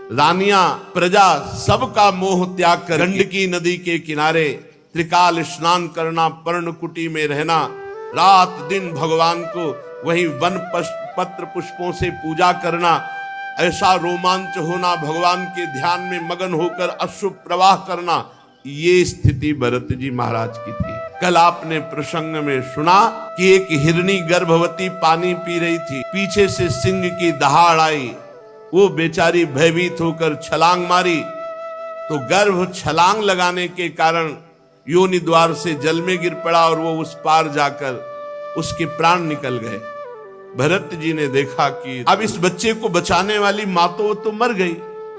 रानियां, प्रजा सबका मोह त्याग कर गंडकी नदी के किनारे त्रिकाल स्नान करना, पर्णकुटी में रहना, रात दिन भगवान को वहीं वन पत्र पुष्पों से पूजा करना, ऐसा रोमांच होना, भगवान के ध्यान में मगन होकर अश्रु प्रवाह करना, ये स्थिति भरत जी महाराज की थी। कल आपने प्रसंग में सुना कि एक हिरनी गर्भवती पानी पी रही थी, पीछे से सिंह की दहाड़ आई, वो बेचारी भयभीत होकर छलांग मारी, तो गर्भ छलांग लगाने के कारण योनि द्वार से जल में गिर पड़ा और वो उस पार जाकर उसके प्राण निकल गए। भरत जी ने देखा कि अब इस बच्चे को बचाने वाली माँ तो मर गई,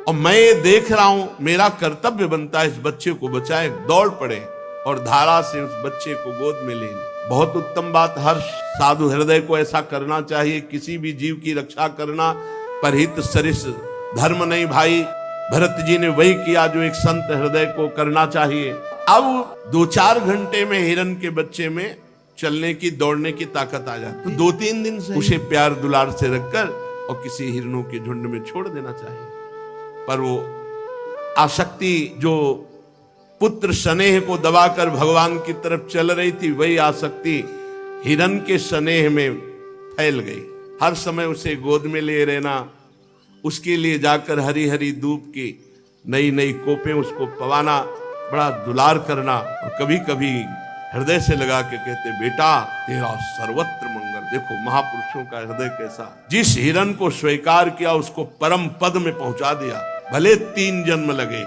और मैं ये देख रहा हूं, मेरा कर्तव्य बनता है इस बच्चे को बचाएं। दौड़ पड़े और धारा से उस बच्चे को गोद में ले ली। बहुत उत्तम बात, हर साधु हृदय को ऐसा करना चाहिए, किसी भी जीव की रक्षा करना परहित सरिस धर्म नहीं भाई। भरत जी ने वही किया जो एक संत हृदय को करना चाहिए। अब 2-4 घंटे में हिरण के बच्चे में चलने की, दौड़ने की ताकत आ जाती। 2-3 दिन से उसे प्यार दुलार से रखकर और किसी हिरणों के झुंड में छोड़ देना चाहिए। पर वो आसक्ति जो पुत्र स्नेह को दबाकर भगवान की तरफ चल रही थी, वही आसक्ति हिरण के स्नेह में फैल गई। हर समय उसे गोद में ले रहना, उसके लिए जाकर हरी हरी धूप की नई नई कोपें उसको पवाना, बड़ा दुलार करना, और कभी कभी हृदय से लगा के कहते, बेटा तेरा सर्वत्र मंगल। देखो महापुरुषों का हृदय कैसा, जिस हिरण को स्वीकार किया उसको परम पद में पहुंचा दिया, भले 3 जन्म लगे।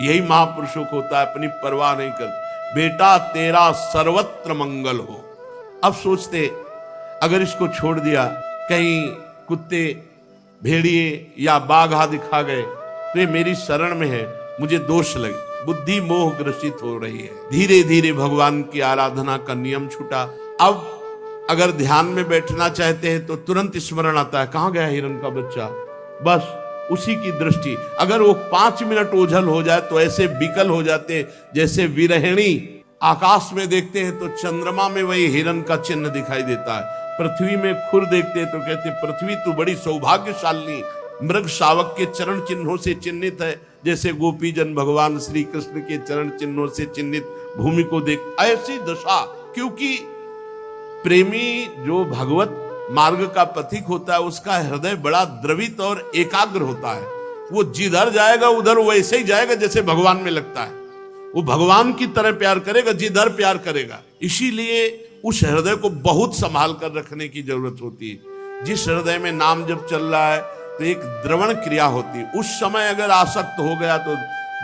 यही महापुरुषों को होता है, अपनी परवाह नहीं कर, बेटा तेरा सर्वत्र मंगल हो। अब सोचते अगर इसको छोड़ दिया, कहीं कुत्ते भेड़िए या बाघ आदि खा गए तो ये मेरी शरण में है, मुझे दोष लगे, बुद्धि मोह ग्रसित हो रही है। धीरे धीरे भगवान की आराधना का नियम छूटा। अब अगर ध्यान में बैठना चाहते हैं तो तुरंत स्मरण आता है, कहां गया हिरण का बच्चा, बस उसी की दृष्टि। अगर वो 5 मिनट ओझल हो जाए तो ऐसे विकल हो जाते जैसे विरहिणी आकाश में देखते हैं तो चंद्रमा में वही हिरण का चिन्ह दिखाई देता है, पृथ्वी में खुर देखते हैं तो कहते पृथ्वी तो बड़ी सौभाग्यशाली मृग शावक के चरण चिन्हों से चिन्हित है, जैसे गोपी जन भगवान श्री कृष्ण के चरण चिन्हों से चिन्हित भूमि को देख। ऐसी दशा, क्योंकि प्रेमी जो भगवत मार्ग का पथिक होता है उसका हृदय बड़ा द्रवित और एकाग्र होता है। वो जिधर जाएगा उधर वैसे ही जाएगा जैसे भगवान में लगता है, वो भगवान की तरह प्यार करेगा जिधर प्यार करेगा। इसीलिए उस हृदय को बहुत संभाल कर रखने की जरूरत होती है। जिस हृदय में नाम जब चल रहा है तो एक द्रवण क्रिया होती है। उस समय अगर आसक्त हो गया तो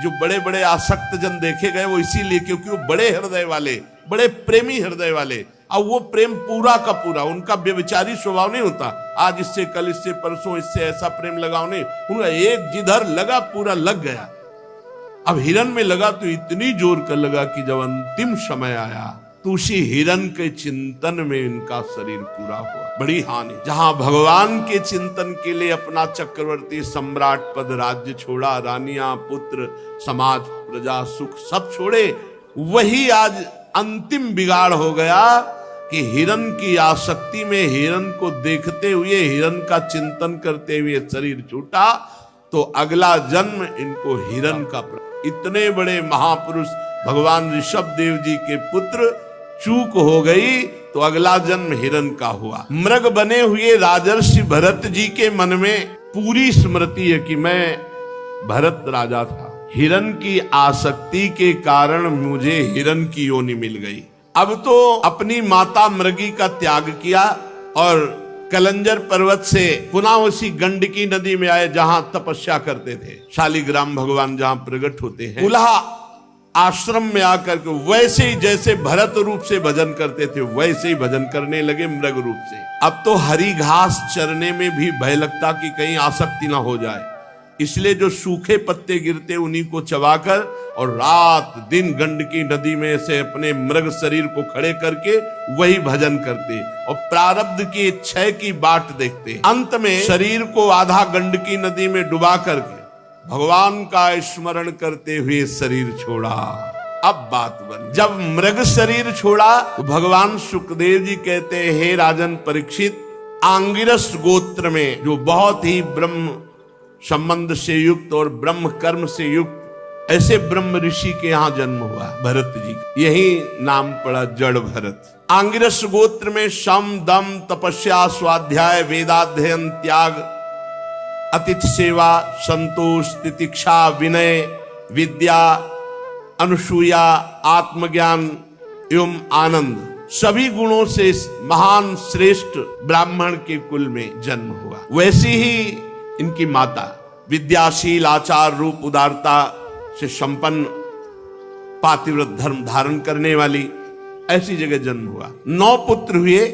जो बड़े बड़े आसक्त जन देखे गए वो इसीलिए क्योंकि वो बड़े हृदय वाले, बड़े प्रेमी हृदय वाले, अब वो प्रेम पूरा का पूरा, उनका व्यभिचारी स्वभाव नहीं होता, आज इससे कल इससे परसों इससे ऐसा प्रेम लगाओ नहीं, उनका एक जिधर लगा पूरा लग गया। अब हिरण में लगा तो इतनी जोर कर लगा कि जब अंतिम समय आया तो उसी हिरण के चिंतन में इनका शरीर पूरा हुआ। बड़ी हानि, जहां भगवान के चिंतन के लिए अपना चक्रवर्ती सम्राट पद, राज्य छोड़ा, रानियां, पुत्र, समाज, प्रजा, सुख सब छोड़े, वही आज अंतिम बिगाड़ हो गया कि हिरण की आसक्ति में हिरण को देखते हुए, हिरण का चिंतन करते हुए शरीर छूटा, तो अगला जन्म इनको हिरण का। इतने बड़े महापुरुष भगवान ऋषभ देव जी के पुत्र चूक हो गई तो अगला जन्म हिरण का हुआ। मृग बने हुए राजर्षि भरत जी के मन में पूरी स्मृति है कि मैं भरत राजा था, हिरण की आसक्ति के कारण मुझे हिरण की योनि मिल गई। अब तो अपनी माता मृगी का त्याग किया और कलंजर पर्वत से पुनः उसी गंडकी नदी में आए जहां तपस्या करते थे, शालिग्राम भगवान जहां प्रकट होते हैं, पुनः आश्रम में आकर के वैसे ही जैसे भरत रूप से भजन करते थे वैसे ही भजन करने लगे मृग रूप से। अब तो हरी घास चरने में भी भय लगता कि कहीं आसक्ति ना हो जाए, इसलिए जो सूखे पत्ते गिरते उन्हीं को चबाकर और रात दिन गंडकी नदी में से अपने मृग शरीर को खड़े करके वही भजन करते और प्रारब्ध की क्षय की बाट देखते। अंत में शरीर को आधा गंडकी नदी में डुबा करके भगवान का स्मरण करते हुए शरीर छोड़ा। अब बात बन, जब मृग शरीर छोड़ा तो भगवान सुखदेव जी कहते हैं, हे राजन परीक्षित, आंगिरस गोत्र में जो बहुत ही ब्रह्म संबंध से युक्त और ब्रह्म कर्म से युक्त ऐसे ब्रह्म ऋषि के यहाँ जन्म हुआ भरत जी। यही नाम पड़ा जड़ भरत। आंगिरस गोत्र में शम दम तपस्या स्वाध्याय वेदाध्ययन त्याग अतिथि सेवा संतोष तितिक्षा विनय विद्या अनुसूया आत्मज्ञान एवं आनंद सभी गुणों से महान श्रेष्ठ ब्राह्मण के कुल में जन्म हुआ। वैसी ही इनकी माता विद्याशील आचार रूप उदारता से संपन्न पातिव्रत धर्म धारण करने वाली ऐसी जगह जन्म हुआ। 9 पुत्र हुए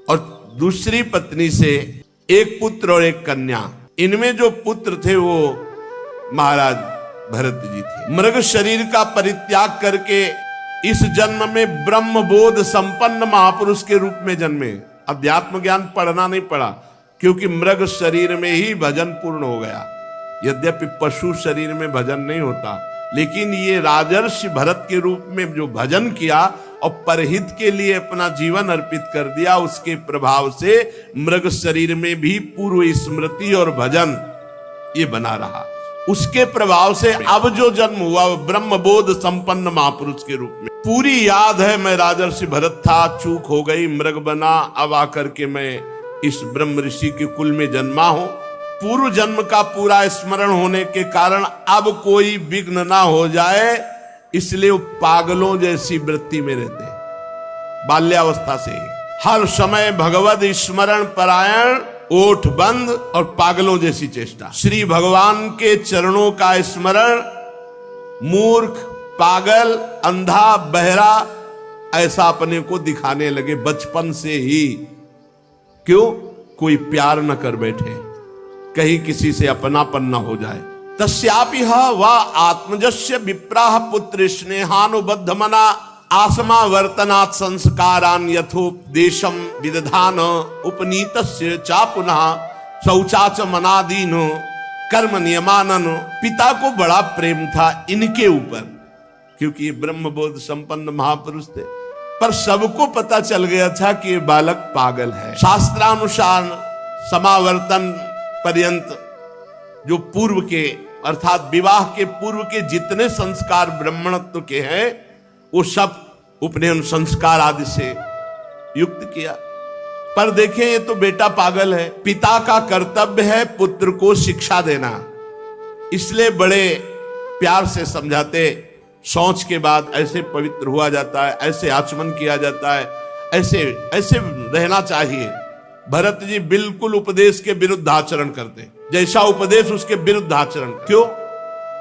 और दूसरी पत्नी से एक पुत्र और एक कन्या। इनमें जो पुत्र थे वो महाराज भरत जी थे। मृग शरीर का परित्याग करके इस जन्म में ब्रह्म बोध संपन्न महापुरुष के रूप में जन्मे। अध्यात्म ज्ञान पढ़ना नहीं पड़ा क्योंकि मृग शरीर में ही भजन पूर्ण हो गया। यद्यपि पशु शरीर में भजन नहीं होता, लेकिन ये राजर्षि भरत के रूप में जो भजन किया और परहित के लिए अपना जीवन अर्पित कर दिया, उसके प्रभाव से मृग शरीर में भी पूर्व स्मृति और भजन ये बना रहा। उसके प्रभाव से अब जो जन्म हुआ वो ब्रह्म बोध संपन्न महापुरुष के रूप में। पूरी याद है मैं राजर्षि भरत था, चूक हो गई, मृग बना, अब आकर के मैं इस ब्रह्म ऋषि के कुल में जन्मा हूं। पूर्व जन्म का पूरा स्मरण होने के कारण अब कोई विघ्न ना हो जाए, इसलिए वो पागलों जैसी वृत्ति में रहते। बाल्यावस्था से हर समय भगवद स्मरण परायण, ओठ बंद और पागलों जैसी चेष्टा। श्री भगवान के चरणों का स्मरण मूर्ख, पागल, अंधा, बहरा ऐसा अपने को दिखाने लगे बचपन से ही। क्यों? कोई प्यार न कर बैठे, कहीं किसी से अपनापन न हो जाए। तस्यापि वा आत्मजस्य विप्राह पुत्र स्नेहानुबद्ध मना आसमा वर्तनात् संस्कारान यथोपदेशम विदधान उपनीतस्य चा पुनः शौचाच मनादीन कर्म नियमानन। पिता को बड़ा प्रेम था इनके ऊपर, क्योंकि ये ब्रह्मबोध संपन्न महापुरुष थे, पर सबको पता चल गया था कि ये बालक पागल है। शास्त्रानुसार समावर्तन पर्यंत जो पूर्व के अर्थात विवाह के पूर्व के जितने संस्कार ब्राह्मणत्व के हैं वो सब उपनयन संस्कार आदि से युक्त किया। पर देखें ये तो बेटा पागल है। पिता का कर्तव्य है पुत्र को शिक्षा देना, इसलिए बड़े प्यार से समझाते। शौच के बाद ऐसे पवित्र हुआ जाता है, ऐसे आचमन किया जाता है, ऐसे ऐसे रहना चाहिए। भरत जी बिल्कुल उपदेश के विरुद्ध आचरण करते, जैसा उपदेश उसके विरुद्ध आचरण। क्यों?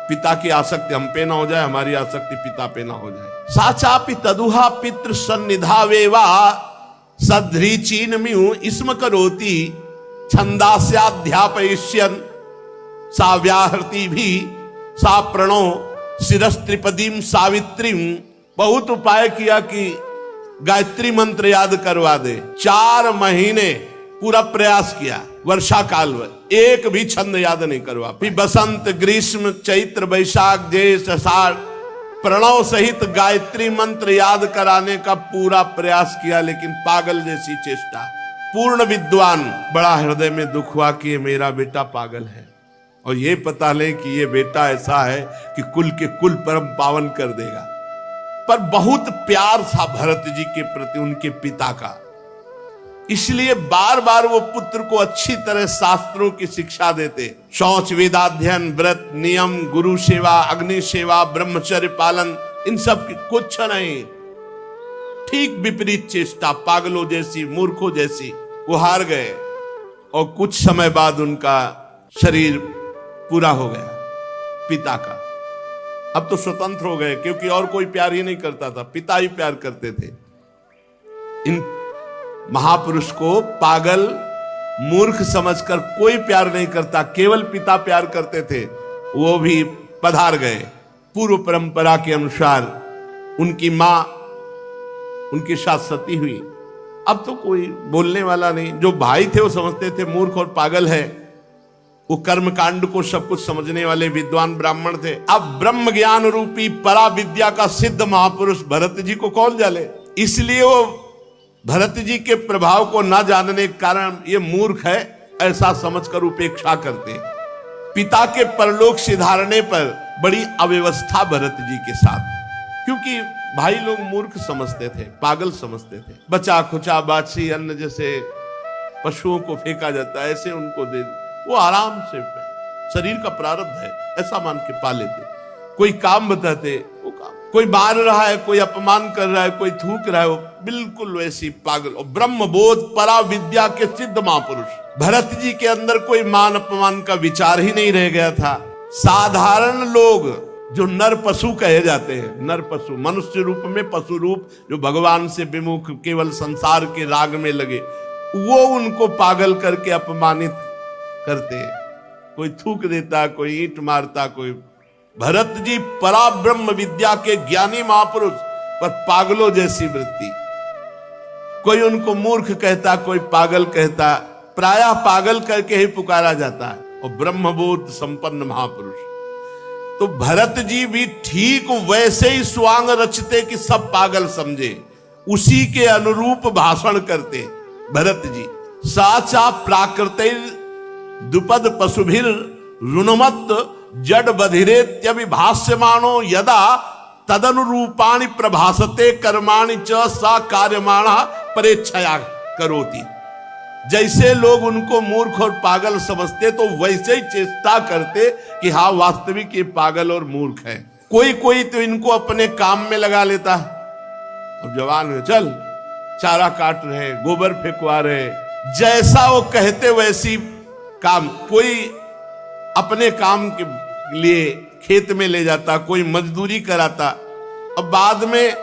पिता की आसक्ति हम पे ना हो जाए, हमारी आसक्ति पिता पे ना हो जाए। साचापि तदुहा पितृ सन्निधावेवा सध्रीचीन म्यु इसम करोति छंदास्याध्यापयिष्यन् सा व्याहृति भी सा प्रणो शिरस्त्रिपदीम सावित्रीम। बहुत उपाय किया कि गायत्री मंत्र याद करवा दे। 4 महीने पूरा प्रयास किया, वर्षा काल में एक भी छंद याद नहीं करवा। फिर बसंत ग्रीष्म चैत्र वैशाख ज्येष्ठ आषाढ़ प्रणव सहित गायत्री मंत्र याद कराने का पूरा प्रयास किया, लेकिन पागल जैसी चेष्टा। पूर्ण विद्वान, बड़ा हृदय में दुख हुआ कि ये मेरा बेटा पागल है, और ये पता ले कि ये बेटा ऐसा है कि कुल के कुल परम पावन कर देगा। पर बहुत प्यार था भरत जी के प्रति उनके पिता का, इसलिए बार बार वो पुत्र को अच्छी तरह शास्त्रों की शिक्षा देते। शौच, वेदाध्ययन, व्रत, नियम, गुरु सेवा, अग्नि सेवा, ब्रह्मचर्य पालन, इन सब की कुछ नहीं। ठीक विपरीत चेष्टा, पागलों जैसी, मूर्खों जैसी। वो हार गए और कुछ समय बाद उनका शरीर पूरा हो गया पिता का। अब तो स्वतंत्र हो गए, क्योंकि और कोई प्यार ही नहीं करता था, पिता ही प्यार करते थे। इन महापुरुष को पागल मूर्ख समझकर कोई प्यार नहीं करता, केवल पिता प्यार करते थे। वो भी पधार गए। पूर्व परंपरा के अनुसार उनकी मां उनके साथ सती हुई। अब तो कोई बोलने वाला नहीं, जो भाई थे वो समझते थे मूर्ख और पागल है। वो कर्म कांड को सब कुछ समझने वाले विद्वान ब्राह्मण थे। अब ब्रह्म ज्ञान रूपी परा विद्या का सिद्ध महापुरुष भरत जी को कौन जाने, इसलिए वो भरत जी के प्रभाव को न जानने के कारण ये मूर्ख है ऐसा समझकर उपेक्षा करते। पिता के परलोक सिधारने पर बड़ी अव्यवस्था भरत जी के साथ, क्योंकि भाई लोग मूर्ख समझते थे, पागल समझते थे। बचा खुचा बाछी अन्न जैसे पशुओं को फेंका जाता है, ऐसे उनको दे, वो आराम से, शरीर का प्रारब्ध है ऐसा मान के पा लेते। कोई काम बताते वो काम, कोई मार रहा है, कोई अपमान कर रहा है, कोई थूक रहा है, वो बिल्कुल वैसी पागल। और ब्रह्म बोध परा विद्या के सिद्ध महापुरुष भरत जी के अंदर कोई मान अपमान का विचार ही नहीं रह गया था। साधारण लोग जो नर पशु कहे जाते हैं, नर पशु, मनुष्य रूप में पशु रूप, जो भगवान से विमुख केवल संसार के राग में लगे, वो उनको पागल करके अपमानित करते हैं। कोई थूक देता, कोई ईंट मारता, कोई। भरत जी परा ब्रह्म विद्या के ज्ञानी महापुरुष, पर पागलों जैसी वृत्ति। कोई उनको मूर्ख कहता, कोई पागल कहता, प्रायः पागल करके ही पुकारा जाता है, और ब्रह्मबोध संपन्न महापुरुष। तो भरत जी भी ठीक वैसे ही स्वांग रचते कि सब पागल समझे, उसी के अनुरूप भाषण करते भरत जी। साचा प्राकृतिर द्विपद पशुभिर रुणमत जड बधिरेत्यभिभाष्यमाणो यदा तदनुरूपाणि प्रभासते कर्माणि च सा कार्यमाणः परेच्छया करोति। जैसे लोग उनको मूर्ख और पागल समझते, तो वैसे ही चेष्टा करते कि हाँ वास्तविक ये पागल और मूर्ख है। कोई कोई तो इनको अपने काम में लगा लेता है। अब जवान है, चल चारा काट रहे, गोबर फेंकवा रहे, जैसा वो कहते वैसी काम। कोई अपने काम के लिए खेत में ले जाता, कोई मजदूरी कराता, अब बाद में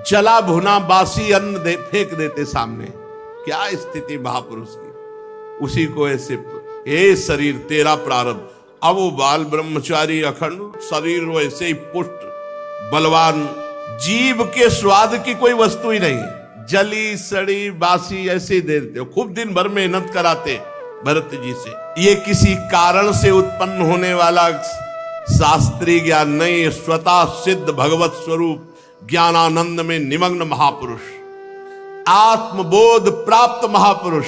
जला भुना बासी अन्न फेंक देते सामने। क्या स्थिति महापुरुष की। उसी को ऐसे, हे शरीर तेरा प्रारब्ध। अब वो बाल ब्रह्मचारी अखंड शरीर वैसे ही पुष्ट बलवान, जीव के स्वाद की कोई वस्तु ही नहीं, जली सड़ी बासी ऐसे ही दे देते हो। खूब दिन भर मेहनत कराते भरत जी से। ये किसी कारण से उत्पन्न होने वाला शास्त्रीय ज्ञान नहीं, स्वतः सिद्ध भगवत स्वरूप ज्ञानानंद में निमग्न महापुरुष, आत्मबोध प्राप्त महापुरुष।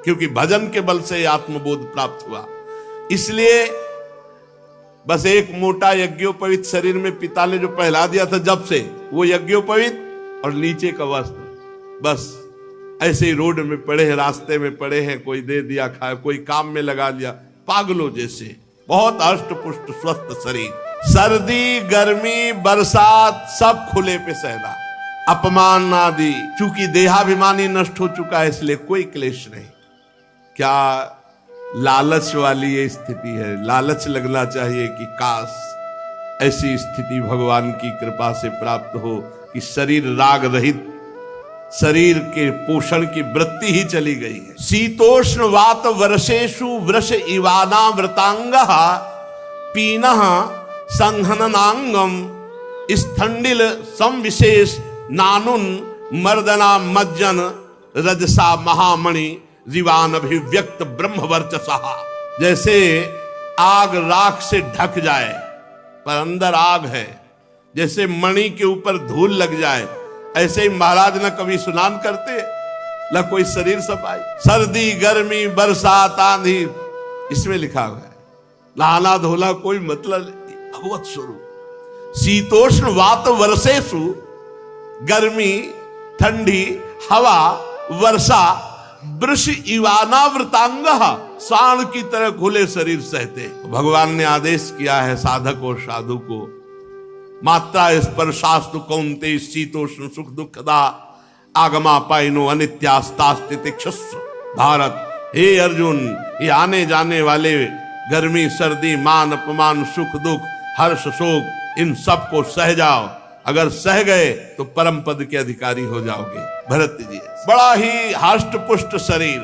क्योंकि भजन के बल से आत्मबोध प्राप्त हुआ, इसलिए बस एक मोटा यज्ञोपवीत शरीर में पिता ने जो पहला दिया था जब से, वो यज्ञोपवीत और नीचे का वस्त्र, बस ऐसे ही रोड में पड़े हैं, रास्ते में पड़े हैं, कोई दे दिया खाया, कोई काम में लगा दिया, पागलों जैसे। बहुत हष्ट पुष्ट स्वस्थ शरीर, सर्दी गर्मी बरसात सब खुले पे सहना, अपमान आदि। चूंकि देहाभिमानी नष्ट हो चुका है, इसलिए कोई क्लेश नहीं। क्या लालच वाली ये स्थिति है। लालच लगना चाहिए कि काश ऐसी स्थिति भगवान की कृपा से प्राप्त हो कि शरीर राग रहित, शरीर के पोषण की वृत्ति ही चली गई है। शीतोष्ण वात वर्षेषु वृष इवाना व्रतांगः पीनः संहननांगम स्थंडिल संविशेष नानुन मर्दना मज्जन रजसा महामणि जीवान अभिव्यक्त ब्रह्म वर्चसा। जैसे आग राख से ढक जाए पर अंदर आग है, जैसे मणि के ऊपर धूल लग जाए, ऐसे ही महाराज न कभी स्नान करते न कोई शरीर सफाई। सर्दी गर्मी बरसात आंधी, इसमें लिखा हुआ है नहाना धोना कोई मतलब नहीं, भगवत स्वरूप। शीतोष्ण वात वर्षेषु, गर्मी ठंडी हवा वर्षा, वृष इवाना व्रतांगः, सांड की तरह खुले शरीर सहते। भगवान ने आदेश किया है साधक और साधु को, मात्रा स्पर्शास्तु कौन्ते शीतोष्ण सुख दुखदा आगमा पाइनो अनित्यास्तास्तितिक्षस्व। भारत, हे अर्जुन, ये आने जाने वाले गर्मी सर्दी मान अपमान सुख दुख हर्ष शोक, इन सब को सह जाओ। अगर सह गए तो परम पद के अधिकारी हो जाओगे। भरत जी बड़ा ही हष्ट पुष्ट शरीर,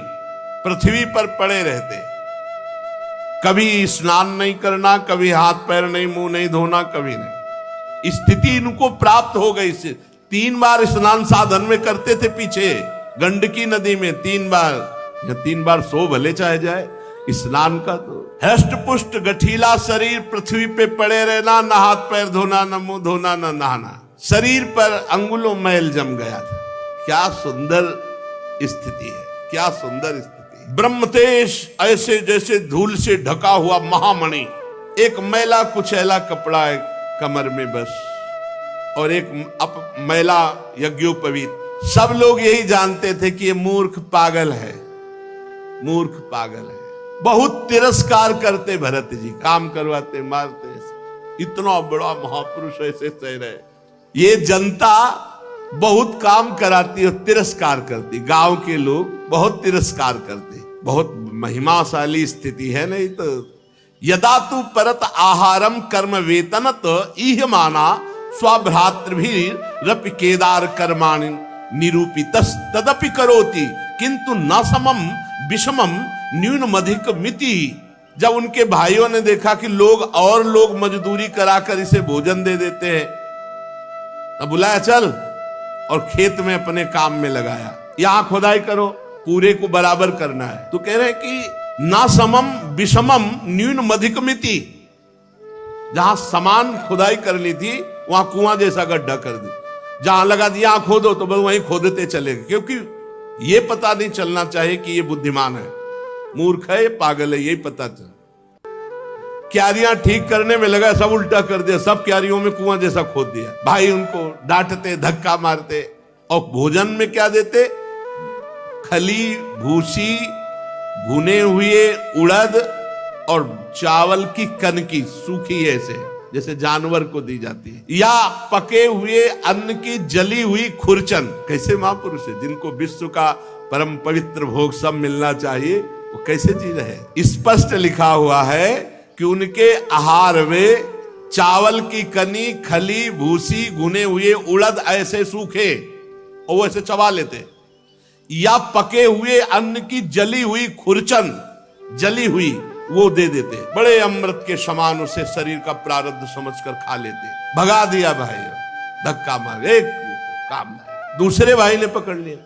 पृथ्वी पर पड़े रहते, कभी स्नान नहीं करना, कभी हाथ पैर नहीं मुंह नहीं धोना, कभी नहीं। स्थिति इनको प्राप्त हो गई से 3 बार स्नान साधन में करते थे पीछे गंडकी नदी में 3 बार, या 3 बार सो भले चाहे जाए स्नान का। तो हष्ट पुष्ट गठीला शरीर, पृथ्वी पे पड़े रहना, ना हाथ पैर धोना, ना मुंह धोना, ना नहाना, शरीर पर अंगुलों मैल जम गया था। क्या सुंदर स्थिति है, क्या सुंदर स्थिति है। ब्रह्मतेज ऐसे जैसे धूल से ढका हुआ महामणि, एक मैला कुचैला कपड़ा है कमर में बस, और एक मैला यज्ञोपवीत। सब लोग यही जानते थे कि ये मूर्ख पागल है, मूर्ख पागल है। बहुत तिरस्कार करते भरत जी, काम करवाते, मारते, इतना बड़ा महापुरुष ऐसे सह रहे। ये जनता बहुत काम कराती और तिरस्कार करती, गांव के लोग बहुत तिरस्कार करते। बहुत महिमाशाली स्थिति है। नहीं तो यदा तू परत आहारम कर्म वेतनत इह माना स्वभ्रातृभिरपि केदार कर्माणि निरूपितस् तदपि करोति किंतु न समम विषमम न्यूनमधिक मिति। जब उनके भाइयों ने देखा कि लोग मजदूरी कराकर इसे भोजन दे देते हैं, तब बुलाया चल, और खेत में अपने काम में लगाया। यहां खुदाई करो, पूरे को बराबर करना है। तो कह रहे हैं कि ना समम विषमम न्यूनमधिकमिति। जहां समान खुदाई करनी थी वहां कुआं जैसा गड्ढा कर दी, जहां लगा दिया खोदो तो बस वहीं खोदते चले गए, क्योंकि ये पता नहीं चलना चाहिए कि ये बुद्धिमान है, मूर्ख है, ये पागल है, यही पता चल। क्यारियां ठीक करने में लगा, सब उल्टा कर दिया, सब क्यारियों में कुआं जैसा खोद दिया। भाई उनको डांटते, धक्का मारते, और भोजन में क्या देते? खली, भूसी, भुने हुए उड़द और चावल की कनकी सूखी ऐसे, जैसे जानवर को दी जाती है, या पके हुए अन्न की जली हुई खुरचन। कैसे महापुरुष है जिनको विश्व का परम पवित्र भोग सब मिलना चाहिए, वो कैसे जी रहे? स्पष्ट लिखा हुआ है कि उनके आहार में चावल की कनी, खली, भूसी, भुने हुए उड़द ऐसे सूखे और वो ऐसे चबा लेते, या पके हुए अन्न की जली हुई खुरचन, जली हुई, वो दे देते। बड़े अमृत के समान उसे शरीर का प्रारब्ध समझकर खा लेते। भगा दिया भाई, धक्का मार, एक काम नहीं। दूसरे भाई ने पकड़ लिया,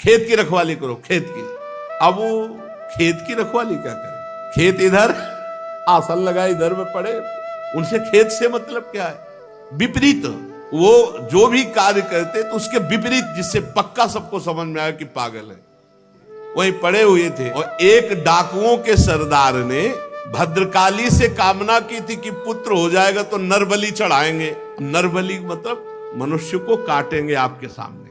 खेत की रखवाली करो, खेत की। अब वो खेत की रखवाली क्या करे? खेत इधर, आसन लगा इधर में पड़े, उनसे खेत से मतलब क्या है? विपरीत, वो जो भी कार्य करते तो उसके विपरीत, जिससे पक्का सबको समझ में आया कि पागल है, वहीं पड़े हुए थे। और एक डाकुओं के सरदार ने भद्रकाली से कामना की थी कि पुत्र हो जाएगा तो नरबलि चढ़ाएंगे। नरबलि मतलब मनुष्य को काटेंगे आपके सामने,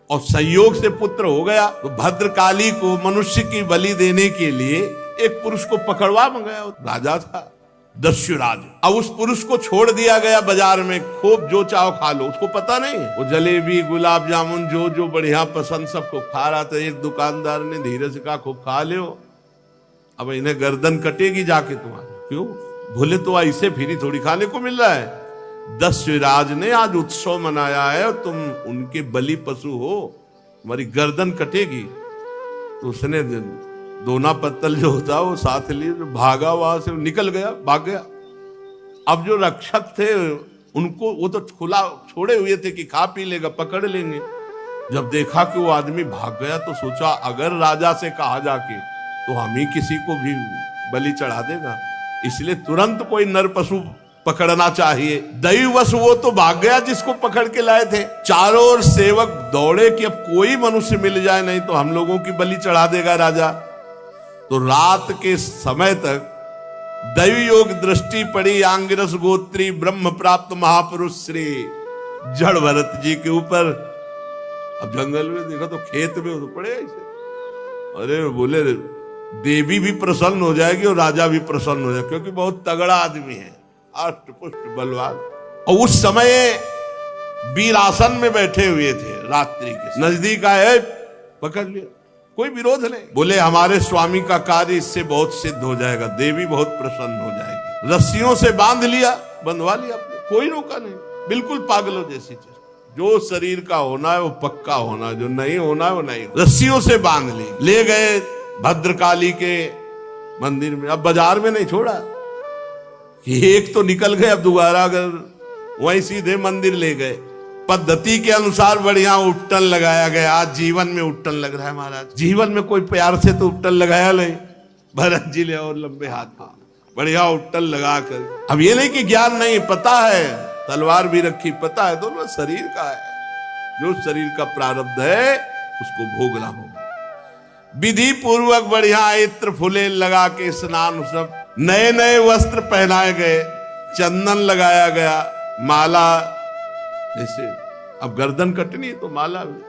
और संयोग से पुत्र हो गया। तो भद्रकाली को मनुष्य की बलि देने के लिए एक पुरुष को पकड़वा मंगाया, राजा था दस्युराज। अब उस पुरुष को छोड़ दिया गया बाजार में, खूब जो चाहो खा लो। उसको पता नहीं, वो जलेबी, गुलाब जामुन जो जो बढ़िया पसंद सबको खा रहा था। एक दुकानदार ने धीरे से कहा, खूब खा लो, अब इन्हें गर्दन कटेगी जाके तुम्हारी। क्यों? भूले तो ऐसे फ्री थोड़ी खाने को मिल रहा है। दस्युराज ने आज उत्सव मनाया है और तुम उनके बलि पशु हो, तुम्हारी गर्दन कटेगी। तो उसने दोना पत्तल जो होता वो साथ लिए, भागा, वहां से निकल गया, भाग गया। अब जो रक्षक थे उनको, वो तो खुला छोड़े हुए थे कि खा पी लेगा, पकड़ लेंगे। जब देखा कि वो आदमी भाग गया तो सोचा अगर राजा से कहा जाके तो हम ही किसी को भी बलि चढ़ा देगा, इसलिए तुरंत कोई नर पशु पकड़ना चाहिए। दैववश वो तो भाग गया जिसको पकड़ के लाए थे। चारों ओर सेवक दौड़े कि अब कोई मनुष्य मिल जाए, नहीं तो हम लोगों की बलि चढ़ा देगा राजा। तो रात के समय तक दैवी योग दृष्टि पड़ी आंगिरस गोत्री ब्रह्म प्राप्त महापुरुष श्री जड़ भरत जी के ऊपर। अब जंगल में देखा तो खेत में तो पड़े ऐसे। अरे बोले देवी भी प्रसन्न हो जाएगी और राजा भी प्रसन्न हो जाएगा, क्योंकि बहुत तगड़ा आदमी है, अष्ट पुष्ट बलवान। और उस समय वीरासन में बैठे हुए थे, रात्रि के नजदीक आए, पकड़ लिया, कोई विरोध नहीं। बोले हमारे स्वामी का कार्य इससे बहुत सिद्ध हो जाएगा, देवी बहुत प्रसन्न हो जाएगी। रस्सियों से बांध लिया, बंधवा लिया, कोई रोका नहीं, बिल्कुल पागलों जैसी चीज। जो शरीर का होना है वो पक्का होना, जो नहीं होना है वो नहीं। रस्सियों से बांध ली, ले गए भद्रकाली के मंदिर में। अब बाजार में नहीं छोड़ा, एक तो निकल गए, अब दोबारा अगर वहीं सीधे मंदिर ले गए। पद्धति के अनुसार बढ़िया उट्टन लगाया गया। आज जीवन में उट्टन लग रहा है महाराज, जीवन में कोई प्यार से तो उट्टन लगाया नहीं। भरत जी ले और लंबे हाथ, बढ़िया उट्टन लगा कर। अब ये नहीं कि ज्ञान नहीं, पता है, तलवार भी रखी, पता है दोनों शरीर का है, जो शरीर का प्रारब्ध है उसको भोगना होगा। विधि पूर्वक बढ़िया इत्र फुले लगा के स्नान, सब नए नए वस्त्र पहनाए गए, चंदन लगाया गया, माला, जैसे अब गर्दन कटनी तो माला भी।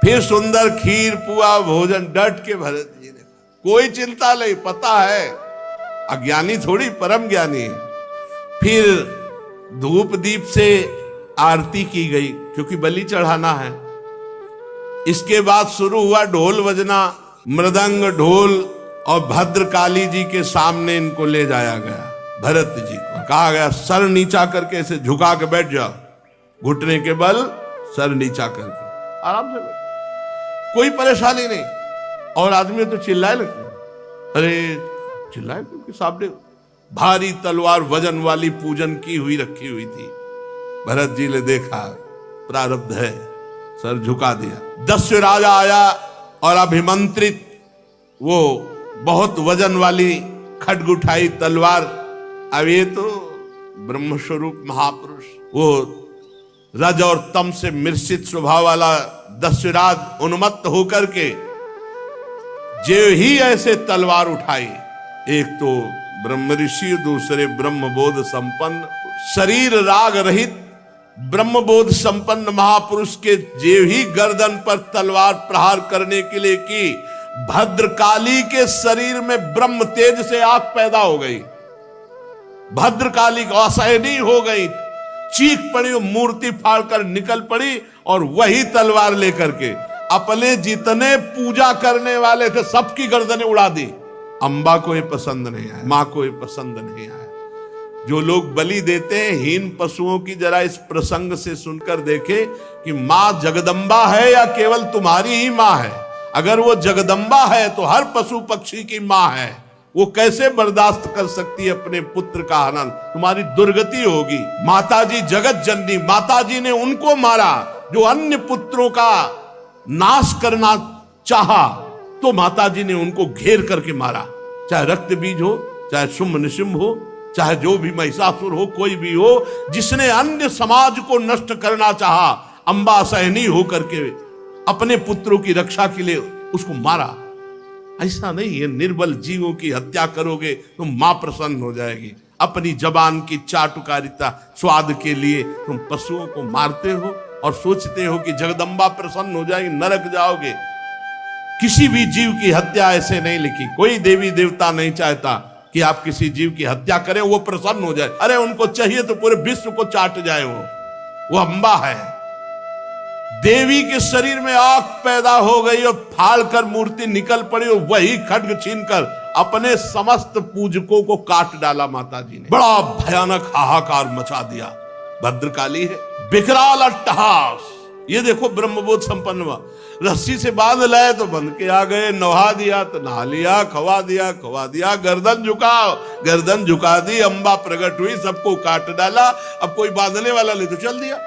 फिर सुंदर खीर पुआ भोजन डट के भरत जी ने, कोई चिंता नहीं, पता है अज्ञानी थोड़ी परम ज्ञानी है। फिर धूप दीप से आरती की गई क्योंकि बलि चढ़ाना है। इसके बाद शुरू हुआ ढोल बजना, मृदंग ढोल, और भद्रकाली जी के सामने इनको ले जाया गया। भरत जी को कहा गया सर नीचा करके ऐसे झुका के बैठ जाओ, घुटने के बल सर नीचा करके आराम से बैठ, कोई परेशानी नहीं। और आदमी तो चिल्लाए लगते, अरे चिल्लाए क्योंकि सामने भारी तलवार वजन वाली पूजन की हुई रखी हुई थी। भरत जी ने देखा प्रारब्ध है, सर झुका दिया। दस्यु राजा आया और अभिमंत्रित वो बहुत वजन वाली खड्ग उठाई तलवार। अब ये तो ब्रह्म स्वरूप महापुरुष, वो रज और तम से मिश्रित स्वभाव वाला दस्युराज उन्मत्त होकर के जो ही ऐसे तलवार उठाई, एक तो ब्रह्म ऋषि, दूसरे ब्रह्मबोध संपन्न, शरीर राग रहित ब्रह्मबोध संपन्न महापुरुष के जे ही गर्दन पर तलवार प्रहार करने के लिए की, भद्रकाली के शरीर में ब्रह्म तेज से आग पैदा हो गई। भद्रकाली को असहनीय हो गई, चीख पड़ी, मूर्ति फाड़कर निकल पड़ी और वही तलवार लेकर के अपने जितने पूजा करने वाले थे सबकी गर्दनें उड़ा दी। अंबा को ये पसंद नहीं आया, मां को ये पसंद नहीं आया। जो लोग बलि देते हैं हीन पशुओं की, जरा इस प्रसंग से सुनकर देखे कि मां जगदम्बा है या केवल तुम्हारी ही मां है। अगर वो जगदम्बा है तो हर पशु पक्षी की मां है, वो कैसे बर्दाश्त कर सकती है अपने पुत्र का हनन? तुम्हारी दुर्गति होगी। माताजी जगत जननी, माताजी ने उनको मारा जो अन्य पुत्रों का नाश करना चाहा, तो माताजी ने उनको घेर करके मारा। चाहे रक्त बीज हो, चाहे शुंभ निशुंभ हो, चाहे जो भी महिषासुर हो, कोई भी हो, जिसने अन्य समाज को नष्ट करना चाहा, अंबा असहनीय होकर के अपने पुत्रों की रक्षा के लिए उसको मारा। ऐसा नहीं है, निर्बल जीवों की हत्या करोगे तो मां प्रसन्न हो जाएगी। अपनी जबान की चाटुकारिता स्वाद के लिए तुम पशुओं को मारते हो और सोचते हो कि जगदम्बा प्रसन्न हो जाएगी, नरक जाओगे। किसी भी जीव की हत्या ऐसे नहीं लिखी। कोई देवी देवता नहीं चाहता कि आप किसी जीव की हत्या करें, वो प्रसन्न हो जाए। अरे उनको चाहिए तो पूरे विश्व को चाट जाए। वो अंबा है। देवी के शरीर में आग पैदा हो गई और फाड़कर मूर्ति निकल पड़ी और वही खड्ग छीनकर अपने समस्त पूजकों को काट डाला। माताजी ने बड़ा भयानक हाहाकार मचा दिया। भद्रकाली है, विकराल अट्टहास। ये देखो ब्रह्मबोध संपन्न हुआ, रस्सी से बांध लाए तो बंध के आ गए, नहा दिया तो नहा लिया, खवा दिया, गर्दन झुकाओ, गर्दन झुका दी, अंबा प्रकट हुई, सबको काट डाला। अब कोई बांधने वाला ले तो चल दिया।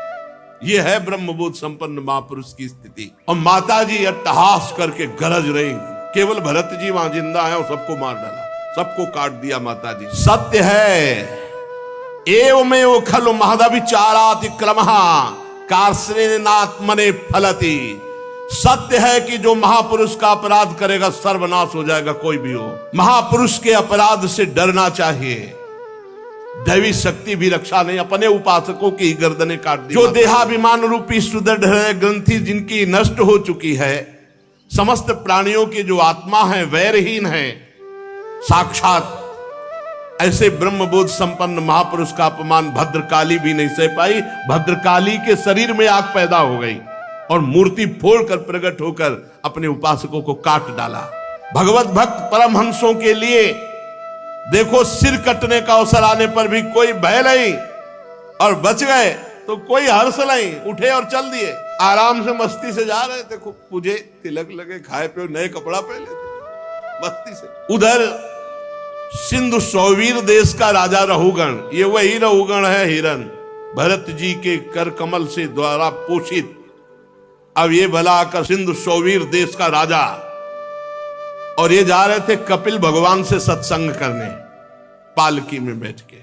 ये है ब्रह्मबोध संपन्न महापुरुष की स्थिति। और माताजी अट्टहास करके गरज रही, केवल भरत जी वहां जिंदा है और सबको मार डाला, सबको काट दिया माताजी। सत्य है एवमेव खलु महदविचारातिक्रमः कार्ष्णेनात्मने फलति। सत्य है कि जो महापुरुष का अपराध करेगा सर्वनाश हो जाएगा, कोई भी हो। महापुरुष के अपराध से डरना चाहिए। दैवी शक्ति भी रक्षा नहीं, अपने उपासकों की गर्दनें काट दी। जो देहाभिमान रूपी सुदृढ़ ग्रंथि जिनकी नष्ट हो चुकी है, समस्त प्राणियों की जो आत्मा है वैरहीन है, साक्षात ऐसे ब्रह्मबोध संपन्न महापुरुष का अपमान भद्रकाली भी नहीं सह पाई। भद्रकाली के शरीर में आग पैदा हो गई और मूर्ति फोड़कर प्रकट होकर अपने उपासकों को काट डाला। भगवत भक्त परमहंसों के लिए देखो, सिर कटने का अवसर आने पर भी कोई भय नहीं और बच गए तो कोई हर्ष नहीं, उठे और चल दिए। आराम से मस्ती से जा रहे थे, खूब पूजे, तिलक लगे, खाए पे, नए कपड़ा पहने थे, मस्ती से। उधर सिंधु सौवीर देश का राजा रहुगण, ये वही रहुगण है हिरण, भरत जी के कर कमल से द्वारा पोषित। अब ये भला आकर सिंधु सौवीर देश का राजा, और ये जा रहे थे कपिल भगवान से सत्संग करने, पालकी में बैठ के।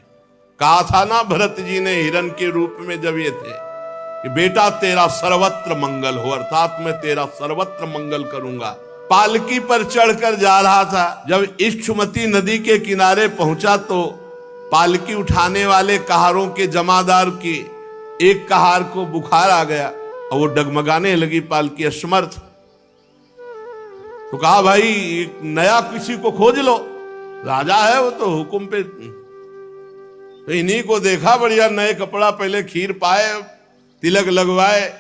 कहा था ना भरत जी ने हिरण के रूप में जब ये थे कि बेटा तेरा सर्वत्र मंगल हो, अर्थात मैं तेरा सर्वत्र मंगल करूंगा। पालकी पर चढ़कर जा रहा था। जब इक्षुमती नदी के किनारे पहुंचा तो पालकी उठाने वाले कहारों के जमादार की एक कहार को बुखार आ गया और वो डगमगाने लगी, पालकी असमर्थ। तो कहा भाई एक नया किसी को खोज लो, राजा है वो तो हुक्म पे। तो इन्हीं को देखा, बढ़िया नए कपड़ा पहले, खीर पाए, तिलक लगवाए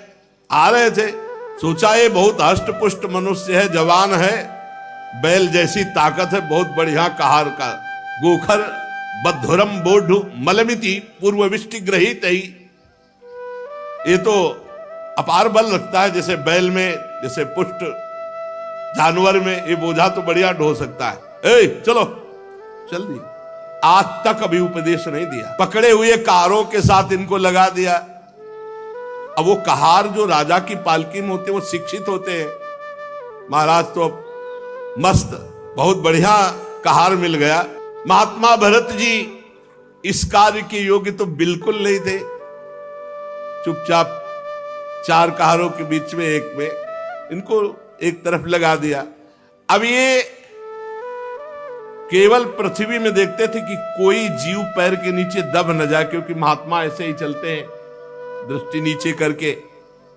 आ रहे थे। सोचा ये बहुत हष्ट पुष्ट मनुष्य है, जवान है, बैल जैसी ताकत है, बहुत बढ़िया कहार का। गोखर बद्धुरम बोढ़ मलमिति पूर्व विष्टि ग्रहित ही। ये तो अपार बल रखता है, जैसे बैल में, जैसे पुष्ट जानवर में। ये बोझा तो बढ़िया ढो सकता है। ए चलो, चल दी। आज तक अभी उपदेश नहीं दिया, पकड़े हुए कहारों के साथ इनको लगा दिया। अब वो कहार जो राजा की पालकी में होते हैं वो शिक्षित होते हैं। महाराज तो मस्त, बहुत बढ़िया कहार मिल गया। महात्मा भरत जी इस कार्य के योग्य तो बिल्कुल नहीं थे। चुपचाप चार कहारों के बीच में एक में इनको एक तरफ लगा दिया। अब ये केवल पृथ्वी में देखते थे कि कोई जीव पैर के नीचे दब न जाए, क्योंकि महात्मा ऐसे ही चलते हैं दृष्टि नीचे करके।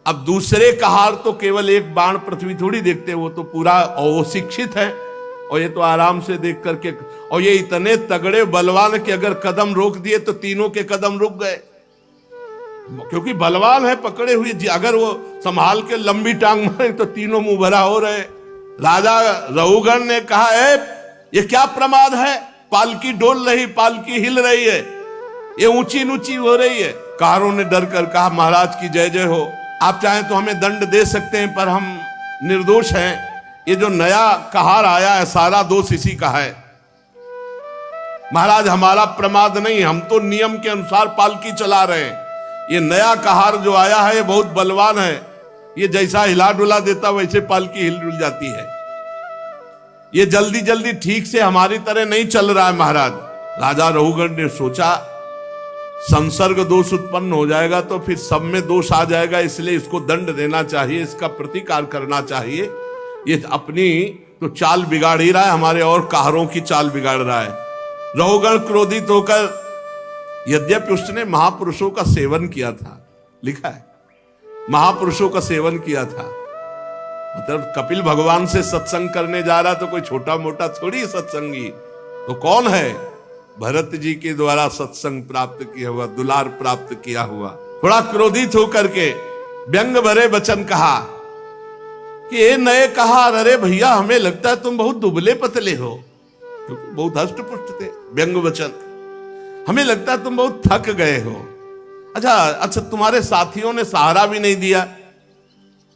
अब दूसरे कहार तो केवल एक बाण पृथ्वी थोड़ी देखते, वो तो पूरा, और वो शिक्षित है और ये तो आराम से देख करके। और ये इतने तगड़े बलवान कि अगर कदम रोक दिए तो तीनों के कदम रुक गए, क्योंकि बलवान है पकड़े हुए। अगर वो संभाल के लंबी टांग मारे तो तीनों मुंह भरा हो रहे। राजा रहुगण ने कहा ये क्या प्रमाद है, पालकी डोल रही, पालकी हिल रही है, ये ऊंची ऊंची हो रही है। कहारों ने डर कर कहा महाराज की जय जय हो, आप चाहें तो हमें दंड दे सकते हैं, पर हम निर्दोष हैं। ये जो नया कहार आया है सारा दोष इसी का है। महाराज हमारा प्रमाद नहीं, हम तो नियम के अनुसार पालकी चला रहे हैं। ये नया कहार जो आया है ये बहुत बलवान है, ये जैसा हिला डुला देता वैसे पालकी हिल डुल जाती है। ये जल्दी जल्दी ठीक से हमारी तरह नहीं चल रहा है महाराज। राजा रहुगण ने सोचा संसर्ग दोष उत्पन्न हो जाएगा तो फिर सब में दोष आ जाएगा, इसलिए इसको दंड देना चाहिए, इसका प्रतिकार करना चाहिए। ये अपनी तो चाल बिगाड़ ही रहा है, हमारे और कहारों की चाल बिगाड़ रहा है। रहुगण क्रोधित होकर, यद्यपि उसने महापुरुषों का सेवन किया था, लिखा है महापुरुषों का सेवन किया था, मतलब कपिल भगवान से सत्संग करने जा रहा तो कोई छोटा मोटा थोड़ी सत्संगी, तो कौन है, भरत जी के द्वारा सत्संग प्राप्त किया हुआ, दुलार प्राप्त किया हुआ। थोड़ा क्रोधित होकर के व्यंग भरे वचन कहा कि ये नए कहा, अरे भैया हमें लगता है तुम बहुत दुबले पतले हो, क्योंकि बहुत हष्ट पुष्ट थे। व्यंग वचन, हमें लगता है तुम बहुत थक गए हो। अच्छा तुम्हारे साथियों ने सहारा भी नहीं दिया।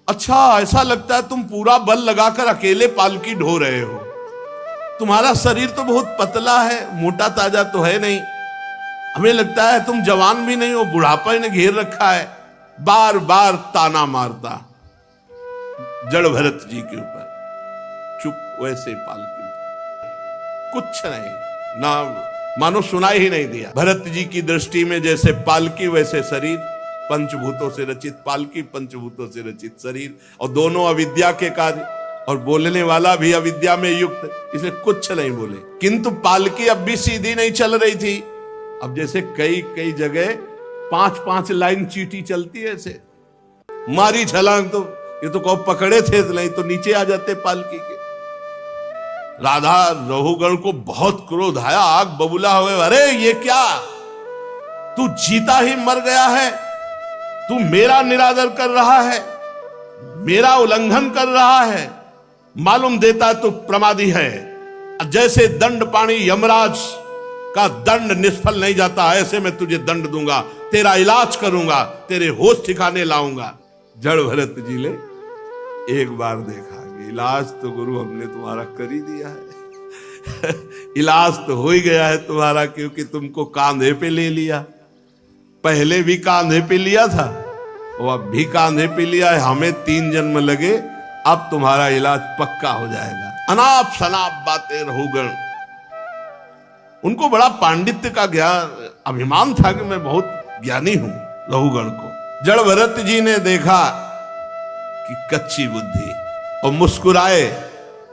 अच्छा ऐसा लगता है तुम पूरा बल लगाकर अकेले पालकी ढो रहे हो। तुम्हारा शरीर तो बहुत पतला है, मोटा ताजा तो है नहीं। हमें लगता है तुम जवान भी नहीं हो, बुढ़ापा ने घेर रखा है। बार बार ताना मारता जड़ भरत जी के ऊपर। चुप, वैसे पालकी, कुछ नहीं, ना मानो सुनाई ही नहीं दिया। भरत जी की दृष्टि में जैसे पालकी वैसे शरीर, पंचभूतों से रचित पालकी, पंचभूतों से रचित शरीर, और दोनों अविद्या के कार्य, और बोलने वाला भी अविद्या में युक्त, इसलिए कुछ नहीं बोले। किंतु पालकी अब भी सीधी नहीं चल रही थी। अब जैसे कई कई जगह 5-5 लाइन चींटी चलती है, ऐसे मारी छलांग तो ये तो कब पकड़े थे, नहीं तो नीचे आ जाते पालकी के। राधा रहुगण को बहुत क्रोध आया, आग बबूला हुए, अरे ये क्या, तू जीता ही मर गया है, तू मेरा निरादर कर रहा है, मेरा उल्लंघन कर रहा है, मालूम देता है तू प्रमादी है। जैसे दंड पानी यमराज का दंड निष्फल नहीं जाता, ऐसे मैं तुझे दंड दूंगा, तेरा इलाज करूंगा, तेरे होश ठिकाने लाऊंगा। जड़ भरत जी ले एक बार देखा कि इलाज तो गुरु हमने तुम्हारा कर ही दिया है इलाज तो हो ही गया है तुम्हारा, क्योंकि तुमको कांधे पे ले लिया। पहले भी कांधे पे लिया था, वो अब भी कांधे पे लिया है। हमें 3 जन्म लगे, अब तुम्हारा इलाज पक्का हो जाएगा। अनाप शनाप बातें रहुगण। उनको बड़ा पांडित्य का ज्ञान, अभिमान था कि मैं बहुत ज्ञानी हूं रहुगण को। जड़ भरत जी ने देखा कि कच्ची बुद्धि, और मुस्कुराए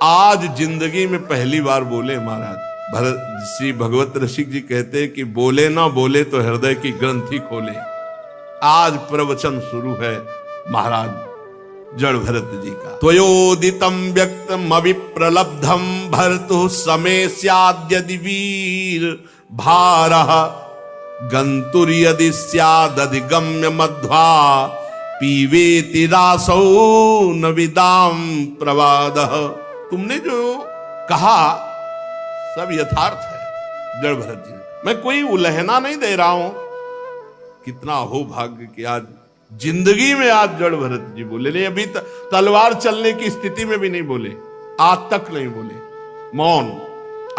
आज जिंदगी में पहली बार बोले महाराज। श्री भगवत रसिक जी कहते हैं कि बोले ना बोले तो हृदय की ग्रंथि खोले। आज प्रवचन शुरू है महाराज जड़ भरत जी का। त्वयोदितम व्यक्तम अविप्रलब्धम भरतु समय स्याद्यदि वीर भारः गंतुर यदि स्यादधिगम्य मध्वा पीवेति रासौ न विदाम प्रवादः। तुमने जो कहा सब यथार्थ है जड़ भरत जी। मैं कोई उलहना नहीं दे रहा हूं। कितना हो भाग्य कि आज जिंदगी में आज जड़ भरत जी बोले नहीं। अभी तलवार चलने की स्थिति में भी नहीं बोले, आज तक नहीं बोले, मौन।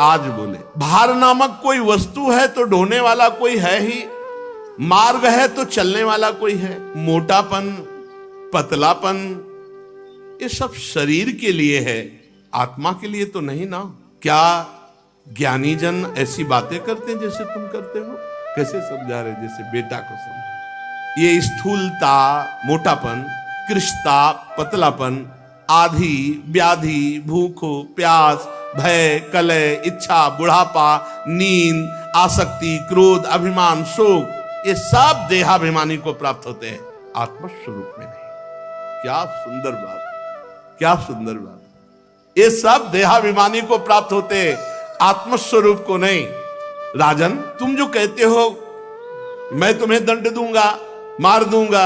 आज बोले भार नामक कोई वस्तु है तो ढोने वाला कोई है ही, मार्ग है तो चलने वाला कोई है। मोटापन, पतलापन, ये सब शरीर के लिए है, आत्मा के लिए तो नहीं ना। क्या ज्ञानी जन ऐसी बातें करते हैं जैसे तुम करते हो? कैसे समझा रहे? जैसे बेटा को समझा। ये स्थूलता, मोटापन, कृष्णता, पतलापन, आधी, व्याधि, भूखो, प्यास, भय, कलह, इच्छा, बुढ़ापा, नींद, आसक्ति, क्रोध, अभिमान, शोक, ये सब देहाभिमानी को प्राप्त होते हैं, आत्मस्वरूप में नहीं। क्या सुंदर बात, क्या सुंदर बात। ये सब देहाभिमानी को प्राप्त होते हैं, आत्मस्वरूप को नहीं। राजन, तुम जो कहते हो मैं तुम्हें दंड दूंगा, मार दूंगा,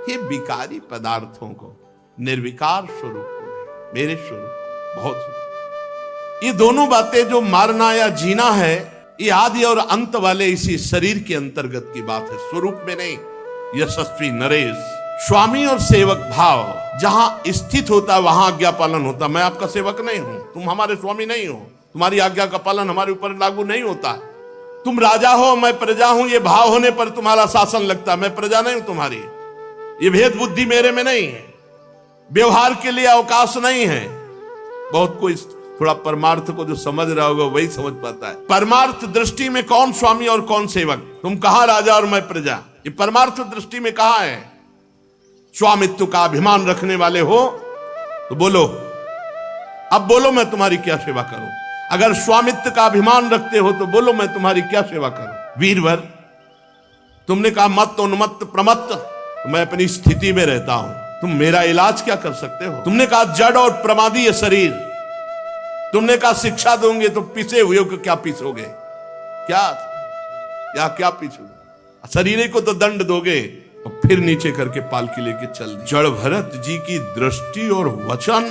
ये विकारी पदार्थों को, निर्विकार स्वरूप को नहीं, मेरे स्वरूप को। बहुत ये दोनों बातें जो मारना या जीना है, ये आदि और अंत वाले इसी शरीर के अंतर्गत की बात है, स्वरूप में नहीं। यशस्वी नरेश, स्वामी और सेवक भाव जहां स्थित होता वहां आज्ञा पालन होता। मैं आपका सेवक नहीं हूं, तुम हमारे स्वामी नहीं हो, तुम्हारी आज्ञा का पालन हमारे ऊपर लागू नहीं होता। तुम राजा हो, मैं प्रजा हूं, ये भाव होने पर तुम्हारा शासन लगता। मैं प्रजा नहीं हूं तुम्हारी, ये भेद बुद्धि मेरे में नहीं है, व्यवहार के लिए अवकाश नहीं है। बहुत कोई थोड़ा परमार्थ को जो समझ रहा होगा वही समझ पाता है। परमार्थ दृष्टि में कौन स्वामी और कौन सेवक? तुम कहां राजा और मैं प्रजा? ये परमार्थ दृष्टि में कहां है? स्वामित्व का अभिमान रखने वाले हो तो बोलो, अब बोलो मैं तुम्हारी क्या सेवा करूं। अगर स्वामित्व का अभिमान रखते हो तो बोलो मैं तुम्हारी क्या सेवा करूं। वीरवर, तुमने कहा मत उन्मत्त प्रमत्त, तो मैं अपनी स्थिति में रहता हूं, तुम मेरा इलाज क्या कर सकते हो? तुमने कहा जड़ और प्रमादी ये शरीर, तुमने कहा शिक्षा दोगे तो पिसे हुए को क्या पीसोगे? क्या पीछोगे? शरीर को तो दंड दोगे और फिर नीचे करके पालकी लेके चल दी। जड़ भरत जी की दृष्टि और वचन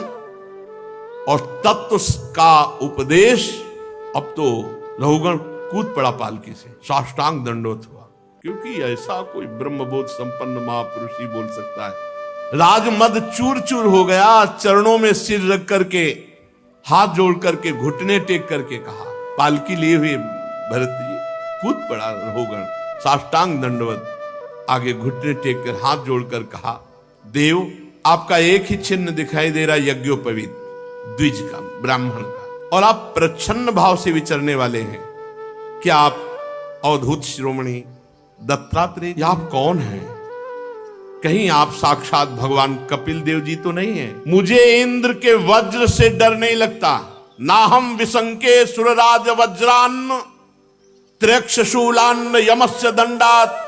और तत्व का उपदेश, अब तो रघुगण कूद पड़ा पालकी से, साष्टांग दंडोत हुआ। क्योंकि ऐसा कोई ब्रह्मबोध संपन्न महापुरुष ही बोल सकता है। राजमद चूर चूर हो गया, चरणों में सिर रख करके, हाथ जोड़ करके, घुटने टेक करके कहा। पालकी लिए हुए भरत जी कूद पड़ा रघुगण, साष्टांग दंडवत, आगे घुटने टेक कर हाथ जोड़कर कहा, देव आपका एक ही चिन्ह दिखाई दे रहा, यज्ञोपवीत द्विज का, ब्राह्मण का, और आप प्रच्छन्न भाव से विचरने वाले हैं। क्या आप अवधूत शिरोमणि दत्तात्रेय, या आप कौन हैं? कहीं आप साक्षात भगवान कपिल देव जी तो नहीं है? मुझे इंद्र के वज्र से डर नहीं लगता, ना हम विशंके सुरराज वज्रान्न त्र्यक्षशूलान्न यमस्य दंडात,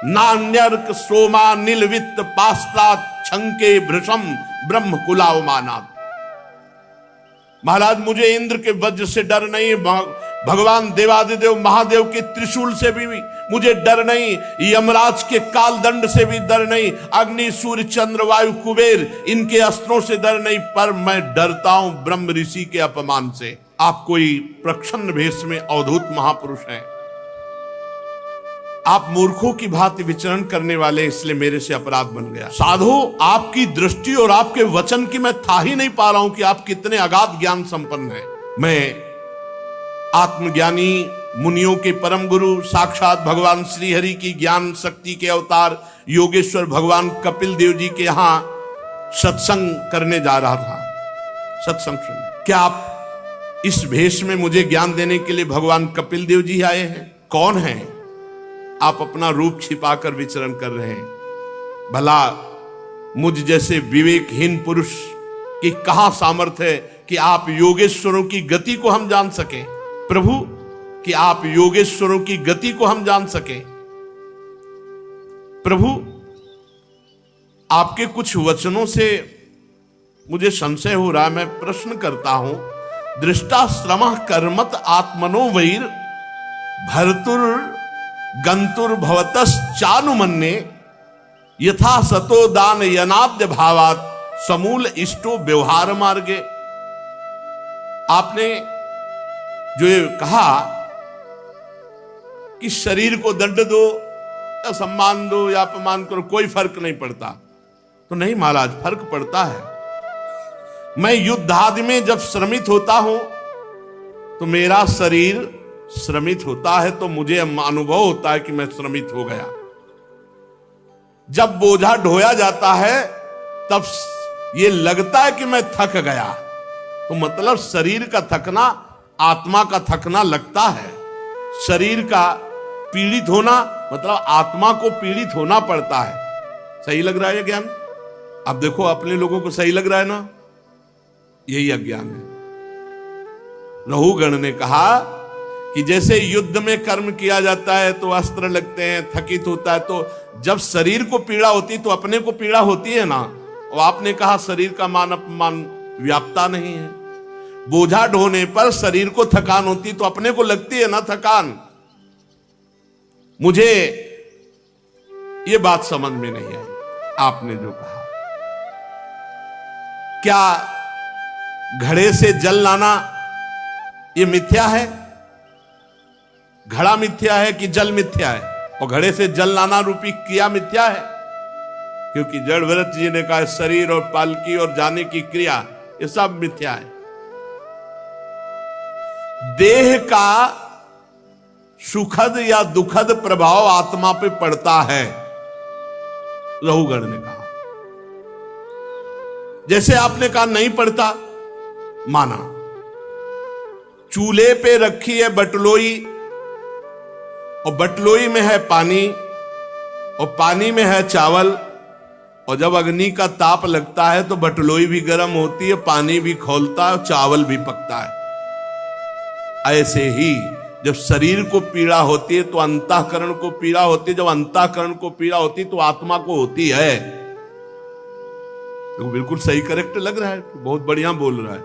नान्यर्क सोमा नीलवित्त पास्तात छंके भृशम ब्रह्म कुलावमानात। महाराज, मुझे इंद्र के वज्र से डर नहीं, भगवान देवादिदेव महादेव के त्रिशूल से भी मुझे डर नहीं, यमराज के काल दंड से भी डर नहीं, अग्नि सूर्य चंद्र वायु कुबेर इनके अस्त्रों से डर नहीं, पर मैं डरता हूं ब्रह्म ऋषि के अपमान से। आप कोई प्रच्छन्न भेष में अवधूत महापुरुष हैं, आप मूर्खों की भांति विचरण करने वाले, इसलिए मेरे से अपराध बन गया। साधु, आपकी दृष्टि और आपके वचन की मैं था ही नहीं पा रहा हूं कि आप कितने अगाध ज्ञान संपन्न हैं। मैं आत्मज्ञानी मुनियों के परम गुरु साक्षात भगवान श्री हरि की ज्ञान शक्ति के अवतार योगेश्वर भगवान कपिल देव जी के यहां सत्संग करने जा रहा था, सत्संग सुनने। क्या आप इस भेष में मुझे ज्ञान देने के लिए भगवान कपिल देव जी आए हैं? कौन हैं आप? अपना रूप छिपाकर विचरण कर रहे हैं। भला मुझ जैसे विवेकहीन पुरुष कि कहां सामर्थ्य है कि आप योगेश्वरों की गति को हम जान सके। प्रभु, कि आप योगेश्वरों की गति को हम जान सके। प्रभु, आपके कुछ वचनों से मुझे संशय हो रहा है, मैं प्रश्न करता हूं। दृष्टाश्रमः कर्मत आत्मनो वैर भर्तुर गंतुर भवतश्चानुमन्ये यथा सतो दान यनाद्य भावात समूल इष्टो व्यवहार मार्गे। आपने जो ये कहा कि शरीर को दंड दो या सम्मान दो या अपमान करो, कोई फर्क नहीं पड़ता, तो नहीं महाराज, फर्क पड़ता है। मैं युद्ध आदि में जब श्रमित होता हूं तो मेरा शरीर श्रमित होता है, तो मुझे अनुभव होता है कि मैं श्रमित हो गया। जब बोझा ढोया जाता है तब ये लगता है कि मैं थक गया, तो मतलब शरीर का थकना आत्मा का थकना लगता है। शरीर का पीड़ित होना मतलब आत्मा को पीड़ित होना पड़ता है। सही लग रहा है ज्ञान? अब देखो अपने लोगों को सही लग रहा है ना, यही अज्ञान है। रहुगण ने कहा कि जैसे युद्ध में कर्म किया जाता है तो अस्त्र लगते हैं, थकित होता है, तो जब शरीर को पीड़ा होती तो अपने को पीड़ा होती है ना। और आपने कहा शरीर का मान अपमान व्याप्ता नहीं है। बोझा ढोने पर शरीर को थकान होती तो अपने को लगती है ना थकान। मुझे ये बात समझ में नहीं आई आपने जो कहा। क्या घड़े से जल लाना ये मिथ्या है? घड़ा मिथ्या है कि जल मिथ्या है? और घड़े से जल लाना रूपी क्रिया मिथ्या है? क्योंकि जड़ भरत जी ने कहा शरीर और पालकी और जाने की क्रिया ये सब मिथ्या है। देह का सुखद या दुखद प्रभाव आत्मा पे पड़ता है, रहुगण ने कहा। जैसे आपने कहा नहीं पड़ता, माना। चूल्हे पे रखी है बटलोई और बटलोई में है पानी और पानी में है चावल, और जब अग्नि का ताप लगता है तो बटलोई भी गर्म होती है, पानी भी खौलता है और चावल भी पकता है। ऐसे ही जब शरीर को पीड़ा होती है तो अंतःकरण को पीड़ा होती है, जब अंतःकरण को पीड़ा होती है तो आत्मा को होती है। तो बिल्कुल सही करेक्ट लग रहा है, बहुत बढ़िया बोल रहा है,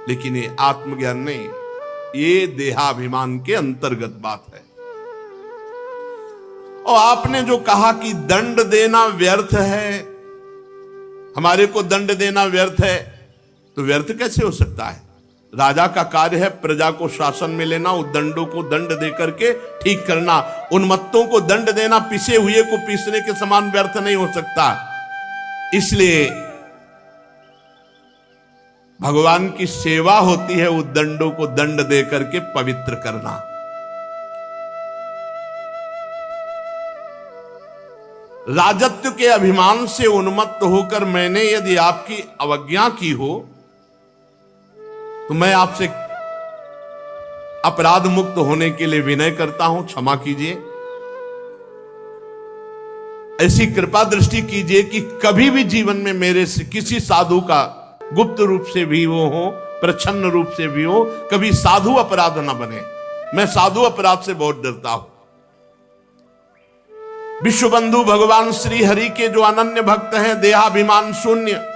लेकिन ये आत्मज्ञान नहीं, ये देहाभिमान के अंतर्गत बात है। और आपने जो कहा कि दंड देना व्यर्थ है, हमारे को दंड देना व्यर्थ है, तो व्यर्थ कैसे हो सकता है? राजा का कार्य है प्रजा को शासन में लेना, उद्दंडों को दंड दे करके ठीक करना। उन्मत्तों को दंड देना पिसे हुए को पीसने के समान व्यर्थ नहीं हो सकता। इसलिए भगवान की सेवा होती है उद्दंडों को दंड दे करके पवित्र करना। राजत्व के अभिमान से उन्मत्त होकर मैंने यदि आपकी अवज्ञा की हो तो मैं आपसे अपराध मुक्त होने के लिए विनय करता हूं, क्षमा कीजिए। ऐसी कृपा दृष्टि कीजिए कि कभी भी जीवन में मेरे से किसी साधु का गुप्त रूप से भी वो हो, प्रच्छन्न रूप से भी हो, कभी साधु अपराध ना बने। मैं साधु अपराध से बहुत डरता हूं। विश्वबंधु भगवान श्री हरि के जो अनन्य भक्त हैं, देहाभिमान शून्य,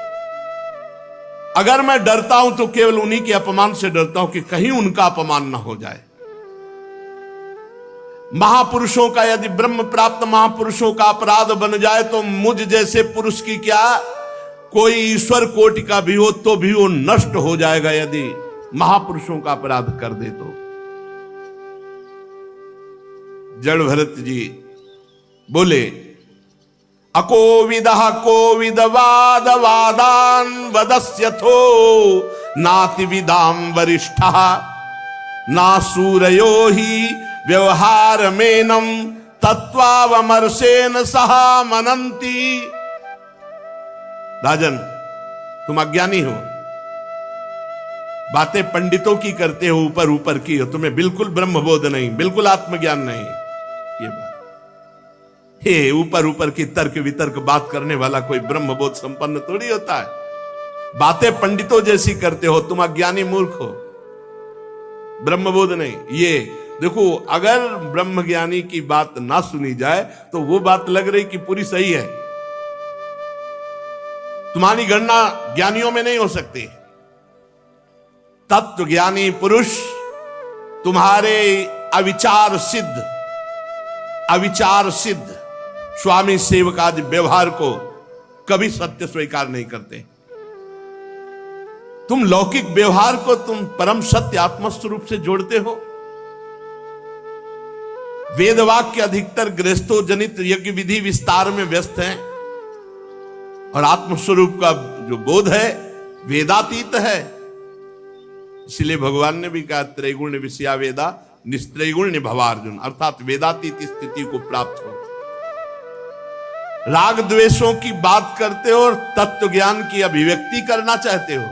अगर मैं डरता हूं तो केवल उन्हीं के अपमान से डरता हूं कि कहीं उनका अपमान ना हो जाए। महापुरुषों का, यदि ब्रह्म प्राप्त महापुरुषों का अपराध बन जाए तो मुझ जैसे पुरुष की क्या, कोई ईश्वर कोटि का भी हो तो भी वो नष्ट हो जाएगा यदि महापुरुषों का अपराध कर दे तो। जड़ भरत जी बोले अकोविदः कोविदवाद वादान वदस्यथो नाति विदाम वरिष्ठः ना सूरयो ही व्यवहार मेनम तत्वावमर्शेन सहा मनंती। राजन, तुम अज्ञानी हो, बातें पंडितों की करते हो, ऊपर ऊपर की हो, तुम्हें बिल्कुल ब्रह्मबोध नहीं, बिल्कुल आत्मज्ञान नहीं। ये बात हे ऊपर ऊपर की तर्क वितर्क बात करने वाला कोई ब्रह्मबोध संपन्न थोड़ी होता है। बातें पंडितों जैसी करते हो, तुम अज्ञानी मूर्ख हो, ब्रह्मबोध नहीं। ये देखो, अगर ब्रह्मज्ञानी की बात ना सुनी जाए तो वो बात लग रही कि पूरी सही है। तुम्हारी गणना ज्ञानियों में नहीं हो सकती। तत्व ज्ञानी पुरुष तुम्हारे अविचार सिद्ध स्वामी सेवकादि व्यवहार को कभी सत्य स्वीकार नहीं करते। तुम लौकिक व्यवहार को तुम परम सत्य आत्मस्वरूप से जोड़ते हो। वेदवाक्य अधिकतर गृहस्थो जनित यज्ञ विधि विस्तार में व्यस्त हैं और आत्मस्वरूप का जो बोध है वेदातीत है। इसलिए भगवान ने भी कहा त्रैगुण्य विषया वेदा निस्त्रैगुण्य भवार्जुन, अर्थात वेदातीत स्थिति को प्राप्त हो। राग द्वेषों की बात करते हो और तत्व ज्ञान की अभिव्यक्ति करना चाहते हो।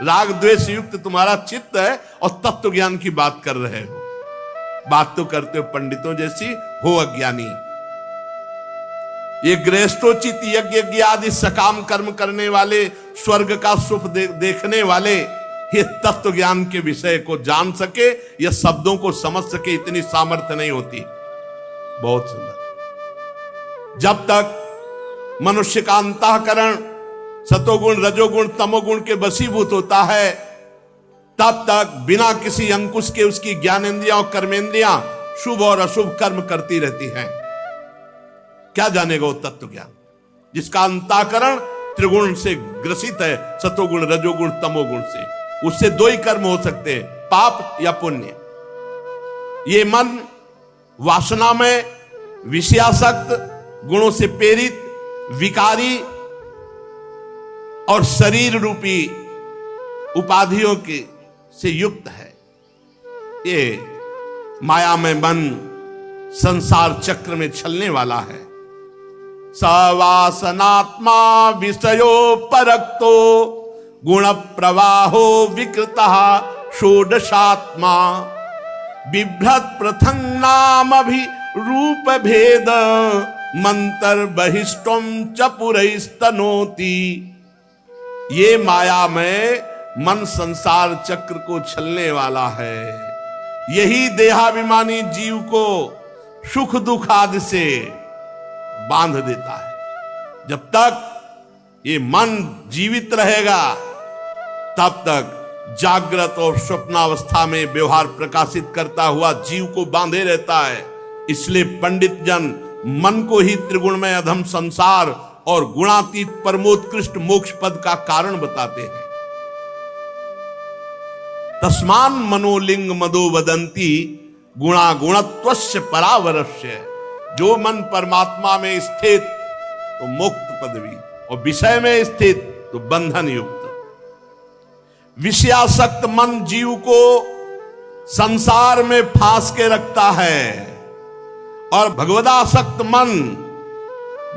राग द्वेष युक्त तुम्हारा चित्त है और तत्व ज्ञान की बात कर रहे हो। बात तो करते हो पंडितों जैसी, हो अज्ञानी। ये गृहस्थोचित यज्ञ आदि सकाम कर्म करने वाले, स्वर्ग का सुख देखने वाले, ये तत्व ज्ञान के विषय को जान सके या शब्दों को समझ सके, इतनी सामर्थ्य नहीं होती। बहुत सुंदर। जब तक मनुष्य का अंतःकरण सतोगुण रजोगुण तमोगुण के वशीभूत होता है, तब तक बिना किसी अंकुश के उसकी ज्ञानेंद्रियां और कर्मेंद्रियां शुभ और अशुभ कर्म करती रहती हैं। क्या जानेगा वो तत्व ज्ञान जिसका अंतःकरण त्रिगुण से ग्रसित है, सतोगुण रजोगुण तमोगुण से। उससे दो ही कर्म हो सकते हैं, पाप या पुण्य। ये मन वासना में विषयासक्त, गुणों से प्रेरित, विकारी और शरीर रूपी उपाधियों के से युक्त है। ये माया में मन संसार चक्र में छलने वाला है। सवासनात्मा विषयो परक्तो गुण प्रवाहो विकृतः षोडशात्मा बिभ्रत प्रथंग नाम भी रूप भेद मंतर बहिष्टम चपुरस्तनोति। ये माया में मन संसार चक्र को छलने वाला है। यही देहाभिमानी जीव को सुख दुख आदि से बांध देता है। जब तक ये मन जीवित रहेगा तब तक जागृत और स्वप्नावस्था में व्यवहार प्रकाशित करता हुआ जीव को बांधे रहता है। इसलिए पंडित जन मन को ही त्रिगुणमय अधम संसार और गुणातीत परमोत्कृष्ट मोक्ष पद का कारण बताते हैं। तस्मान मनोलिंग मदो वदंती गुणा गुणत्वस्य परावरस्य। जो मन परमात्मा में स्थित तो मुक्त पदवी, और विषय में स्थित तो बंधन युक्त। विषयासक्त मन जीव को संसार में फांस के रखता है और भगवदासक्त मन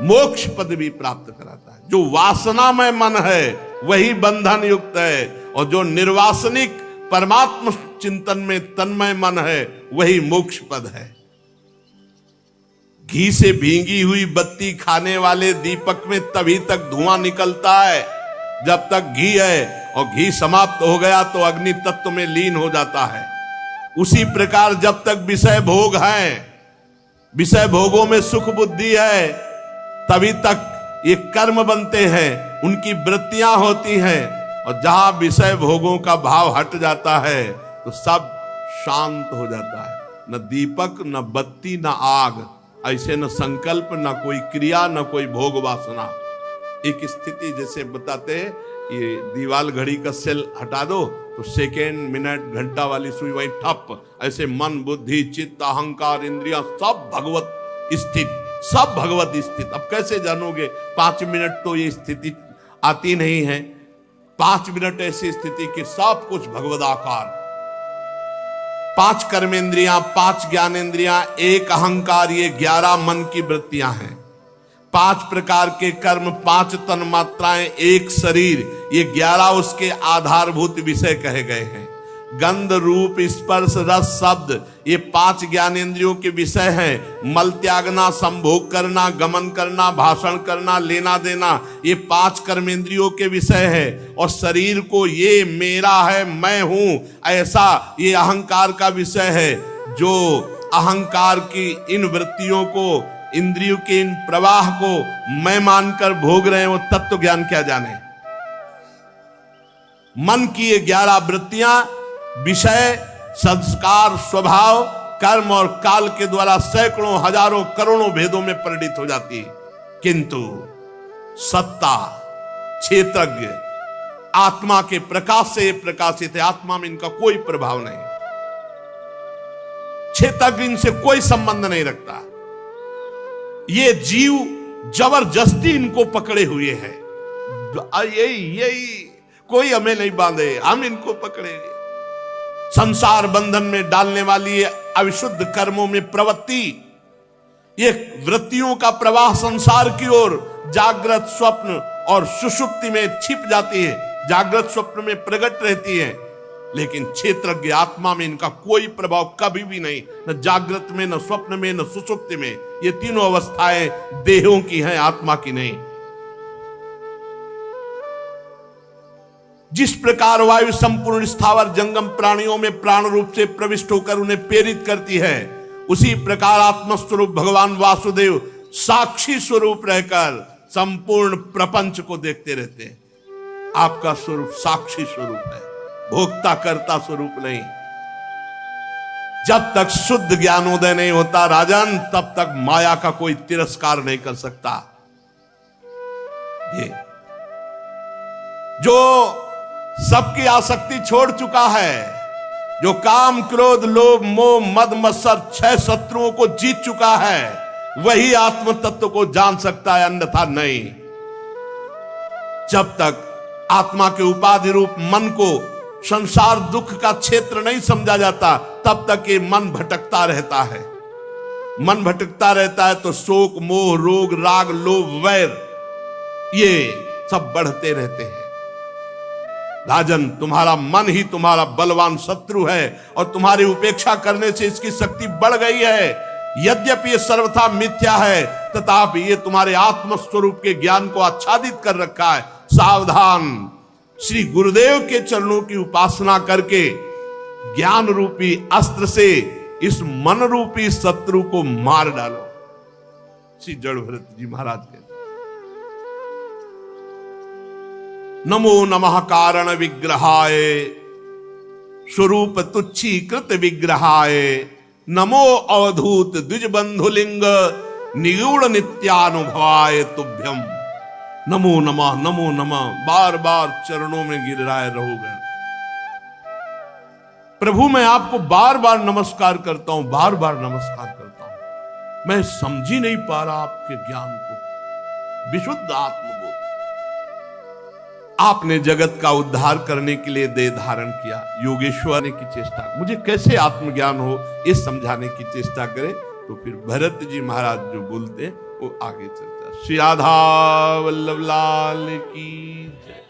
मोक्ष पदवी प्राप्त कराता है। जो वासनामय मन है वही बंधन युक्त है और जो निर्वासनिक परमात्म चिंतन में तन्मय मन है वही मोक्ष पद है। घी से भींगी हुई बत्ती खाने वाले दीपक में तभी तक धुआं निकलता है जब तक घी है, और घी समाप्त हो गया तो अग्नि तत्व में लीन हो जाता है। उसी प्रकार जब तक विषय भोग है, विषय भोगों में सुख बुद्धि है, तभी तक ये कर्म बनते हैं, उनकी वृत्तियां होती हैं। और जहां विषय भोगों का भाव हट जाता है तो सब शांत हो जाता है। न दीपक न बत्ती न आग, ऐसे न संकल्प न कोई क्रिया न कोई भोग वासना। एक स्थिति जैसे बताते हैं, ये दीवाल घड़ी का सेल हटा दो तो सेकेंड मिनट घंटा वाली सुई वही ठप। ऐसे मन बुद्धि चित्त अहंकार इंद्रियां सब भगवत स्थित, सब भगवत स्थित। अब कैसे जानोगे? 5 मिनट तो ये स्थिति आती नहीं है। 5 मिनट ऐसी स्थिति कि सब कुछ भगवदाकार। 5 कर्मेंद्रियां, 5 ज्ञानेंद्रियां, 1 अहंकार, ये 11 मन की वृत्तियां हैं। 5 प्रकार के कर्म, 5 तन्मात्राएं, 1 शरीर, ये 11 उसके आधारभूत विषय कहे गए हैं। गंध रूप स्पर्श रस शब्द, ये 5 ज्ञानेंद्रियों के विषय हैं। मल त्यागना, संभोग करना, गमन करना, भाषण करना, लेना देना, ये 5 कर्मेंद्रियों के विषय है। और शरीर को ये मेरा है, मैं हूं, ऐसा ये अहंकार का विषय है। जो अहंकार की इन वृत्तियों को, इंद्रियों के इन प्रवाह को मैं मानकर भोग रहे हैं, वो तत्व ज्ञान क्या जाने। मन की ये 11 वृत्तियां विषय, संस्कार, स्वभाव, कर्म और काल के द्वारा सैकड़ों, हजारों, करोड़ों भेदों में परिणित हो जाती है। किंतु सत्ता, क्षेत्रज्ञ आत्मा के प्रकाश से प्रकाशित है। आत्मा में इनका कोई प्रभाव नहीं, क्षेत्रज्ञ इनसे कोई संबंध नहीं रखता। ये जीव जबरदस्ती इनको पकड़े हुए है। यही कोई हमें नहीं बांधे, हम इनको पकड़ेंगे। संसार बंधन में डालने वाली अविशुद्ध कर्मों में प्रवृत्ति, ये वृत्तियों का प्रवाह संसार की ओर जागृत, स्वप्न और सुषुप्ति में छिप जाती है, जागृत स्वप्न में प्रकट रहती है। लेकिन क्षेत्रज्ञ आत्मा में इनका कोई प्रभाव कभी भी नहीं, न जागृत में, न स्वप्न में, न सुषुप्ति में। ये तीनों अवस्थाएं देहों की हैं, आत्मा की नहीं। जिस प्रकार वायु संपूर्ण स्थावर जंगम प्राणियों में प्राण रूप से प्रविष्ट होकर उन्हें प्रेरित करती है, उसी प्रकार आत्मस्वरूप भगवान वासुदेव साक्षी स्वरूप रहकर संपूर्ण प्रपंच को देखते रहते हैं। आपका स्वरूप साक्षी स्वरूप है, भोक्ता करता स्वरूप नहीं। जब तक शुद्ध ज्ञानोदय नहीं होता राजन, तब तक माया का कोई तिरस्कार नहीं कर सकता। ये जो सबकी आसक्ति छोड़ चुका है, जो काम, क्रोध, लोभ, मोह, मद, मत्सर 6 शत्रुओं को जीत चुका है, वही आत्म तत्व को जान सकता है, अन्यथा नहीं। जब तक आत्मा के उपाधि रूप मन को संसार दुख का क्षेत्र नहीं समझा जाता, तब तक ये मन भटकता रहता है। मन भटकता रहता है तो शोक, मोह, रोग, राग, लोभ, वैर ये सब बढ़ते रहते हैं। राजन, तुम्हारा मन ही तुम्हारा बलवान शत्रु है और तुम्हारी उपेक्षा करने से इसकी शक्ति बढ़ गई है। यद्यपि ये सर्वथा मिथ्या है, तथापि ये तुम्हारे आत्मस्वरूप के ज्ञान को आच्छादित कर रखा है। सावधान, श्री गुरुदेव के चरणों की उपासना करके ज्ञान रूपी अस्त्र से इस मन रूपी शत्रु को मार डालो। श्री जड़भरत जी महाराज के नमो नमः कारण विग्रहाय स्वरूप तुच्छीकृत विग्रहाय नमो अवधूत द्विज बंधुलिंग निगूढ़ नित्यानुभवाय तुभ्यम। नमो नमः, नमो नमः, बार बार चरणों में गिर रहा है रहोगे। प्रभु मैं आपको बार बार नमस्कार करता हूं, बार बार नमस्कार करता हूं। मैं समझ ही नहीं पा रहा आपके ज्ञान को। विशुद्ध आत्मबोध आपने जगत का उद्धार करने के लिए देह धारण किया। योगेश्वर ने की चेष्टा, मुझे कैसे आत्मज्ञान हो ये समझाने की चेष्टा करें। तो फिर भरत जी महाराज जो बोलते हैं वो आगे चलता है। श्री राधा वल्लभ लाल की जय।